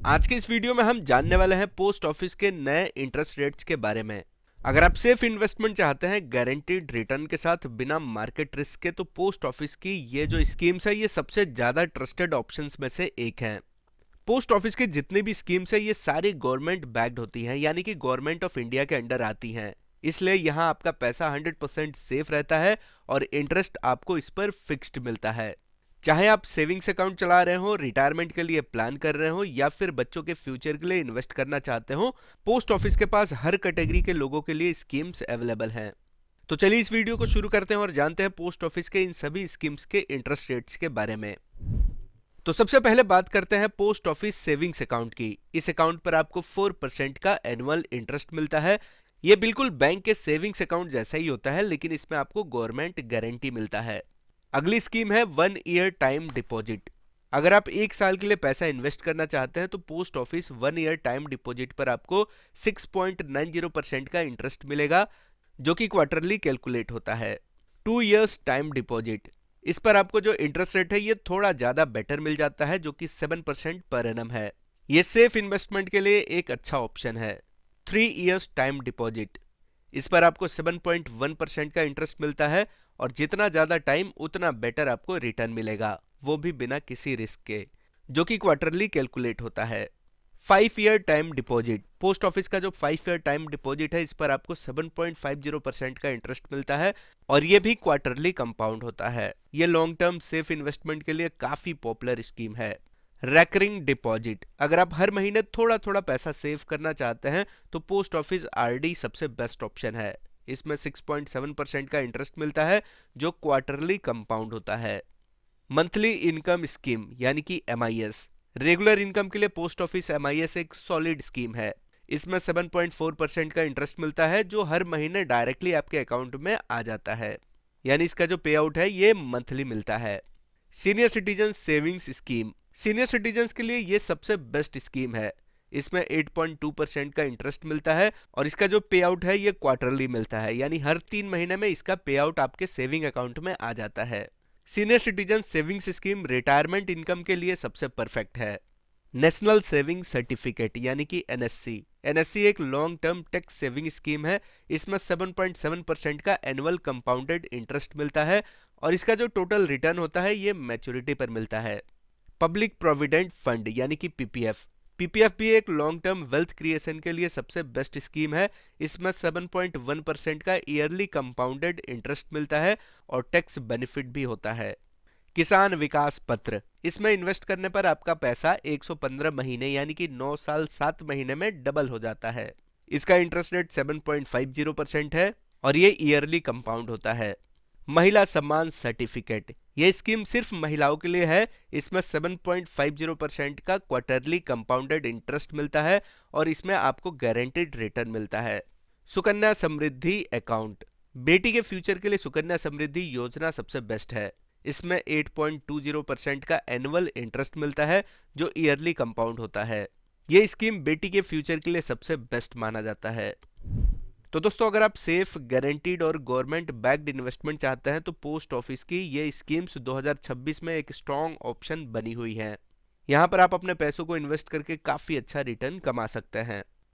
आज के इस वीडियो में हम जानने वाले हैं पोस्ट ऑफिस के नए इंटरेस्ट रेट्स के बारे में। अगर आप सेफ इन्वेस्टमेंट चाहते हैं गारंटीड रिटर्न के साथ बिना मार्केट रिस्क के, तो पोस्ट ऑफिस की ये जो स्कीम्स है ये सबसे ज्यादा ट्रस्टेड ऑप्शंस में से एक है। पोस्ट ऑफिस की जितनी भी स्कीम्स है ये सारी गवर्नमेंट बैक्ड होती हैं, यानी कि गवर्नमेंट ऑफ इंडिया के अंडर आती हैं। इसलिए यहाँ आपका पैसा 100% सेफ रहता है और इंटरेस्ट आपको इस पर फिक्स्ड मिलता है। चाहे आप सेविंग्स अकाउंट चला रहे हो, रिटायरमेंट के लिए प्लान कर रहे हो या फिर बच्चों के फ्यूचर के लिए इन्वेस्ट करना चाहते हो, पोस्ट ऑफिस के पास हर कैटेगरी के लोगों के लिए स्कीम्स अवेलेबल हैं। तो चलिए इस वीडियो को शुरू करते हैं और जानते हैं पोस्ट ऑफिस के इन सभी स्कीम्स के इंटरेस्ट रेट्स के बारे में। तो सबसे पहले बात करते हैं पोस्ट ऑफिस सेविंग्स अकाउंट की। इस अकाउंट पर आपको 4% का एनुअल इंटरेस्ट मिलता है। ये बिल्कुल बैंक के सेविंग्स अकाउंट जैसा ही होता है, लेकिन इसमें आपको गवर्नमेंट गारंटी मिलता है। अगली स्कीम है 1 ईयर टाइम डिपॉजिट। अगर आप 1 साल के लिए पैसा इन्वेस्ट करना चाहते हैं तो post office 1 year time deposit पर आपको 6.90% का इंटरेस्ट मिलेगा, जो कि क्वार्टरली कैलकुलेट होता है। 2 इयर्स टाइम डिपॉजिट, इस पर आपको जो इंटरेस्ट रेट है ये थोड़ा ज्यादा बेटर मिल जाता है, जो कि 7% पर एनम है। ये सेफ इन्वेस्टमेंट के लिए एक अच्छा ऑप्शन है। 3 इयर्स टाइम डिपॉजिट, इस पर आपको 7.1% का इंटरेस्ट मिलता है और जितना ज्यादा टाइम उतना बेटर आपको रिटर्न मिलेगा, वो भी बिना किसी रिस्क के, जो कि क्वार्टरली कैलकुलेट होता है। 5 year time deposit, post office का जो 5 ईयर टाइम डिपॉजिट है इस पर आपको 7.50% का इंटरेस्ट मिलता है और ये भी क्वार्टरली कंपाउंड होता है। ये लॉन्ग टर्म सेफ इन्वेस्टमेंट के लिए काफी पॉपुलर स्कीम है। रैकरिंग डिपॉजिट, अगर आप हर महीने थोड़ा थोड़ा पैसा सेव करना चाहते हैं तो पोस्ट ऑफिस आरडी सबसे बेस्ट ऑप्शन है। इसमें 6.7% का इंटरेस्ट मिलता है, जो क्वार्टरली कंपाउंड होता है। मंथली इनकम स्कीम यानी कि एमआईएस, रेगुलर इनकम के लिए पोस्ट ऑफिस एमआईएस एक सॉलिड स्कीम है। इसमें 7.4% का इंटरेस्ट मिलता है, जो हर महीने डायरेक्टली आपके अकाउंट में आ जाता है, यानी इसका जो पे आउट है ये मंथली मिलता है। Senior citizen savings scheme, senior citizens के लिए ये सबसे बेस्ट स्कीम है। इसमें 8.2% का इंटरेस्ट मिलता है और इसका जो पे आउट है ये क्वार्टरली मिलता है, यानी हर 3 महीने में इसका पे आउट आपके सेविंग अकाउंट में आ जाता है। Senior citizen savings scheme retirement income के लिए सबसे परफेक्ट है। नेशनल सेविंग सर्टिफिकेट यानी कि एनएससी, एनएससी एक long term tax saving scheme है। इसमें 7.7% का एनुअल कंपाउंडेड इंटरेस्ट मिलता है और इसका जो टोटल रिटर्न होता है ये मैच्योरिटी पर मिलता है। पब्लिक प्रोविडेंट फंड यानी कि पीपीएफ, पीपीएफ भी एक लॉन्ग टर्म वेल्थ क्रिएशन के लिए सबसे बेस्ट स्कीम है। इसमें 7.1% का ईयरली कंपाउंडेड इंटरेस्ट मिलता है और टैक्स बेनिफिट भी होता है। किसान विकास पत्र, इसमें इन्वेस्ट करने पर आपका पैसा 115 महीने यानी कि 9 साल 7 महीने में डबल हो जाता है। इसका इंटरेस्ट रेट 7.50% है और ये ईयरली कंपाउंड होता है। महिला सम्मान सर्टिफिकेट, ये स्कीम सिर्फ महिलाओं के लिए है। इसमें 7.50% का क्वार्टरली कंपाउंडेड इंटरेस्ट मिलता है और इसमें आपको गारंटीड रिटर्न मिलता है। सुकन्या समृद्धि अकाउंट, बेटी के फ्यूचर के लिए सुकन्या समृद्धि योजना सबसे बेस्ट है। इसमें 8.20% का एनुअल इंटरेस्ट मिलता है, जो ईयरली कंपाउंड होता है। ये स्कीम बेटी के फ्यूचर के लिए सबसे बेस्ट माना जाता है। तो दोस्तों, अगर आप सेफ, गारंटीड और गवर्नमेंट बैक्ड इन्वेस्टमेंट चाहते हैं तो पोस्ट ऑफिस की ये स्कीम्स 2026 में एक स्ट्रॉन्ग ऑप्शन बनी हुई हैं। यहाँ पर आप अपने पैसों को इन्वेस्ट करके काफी अच्छा रिटर्न कमा सकते हैं।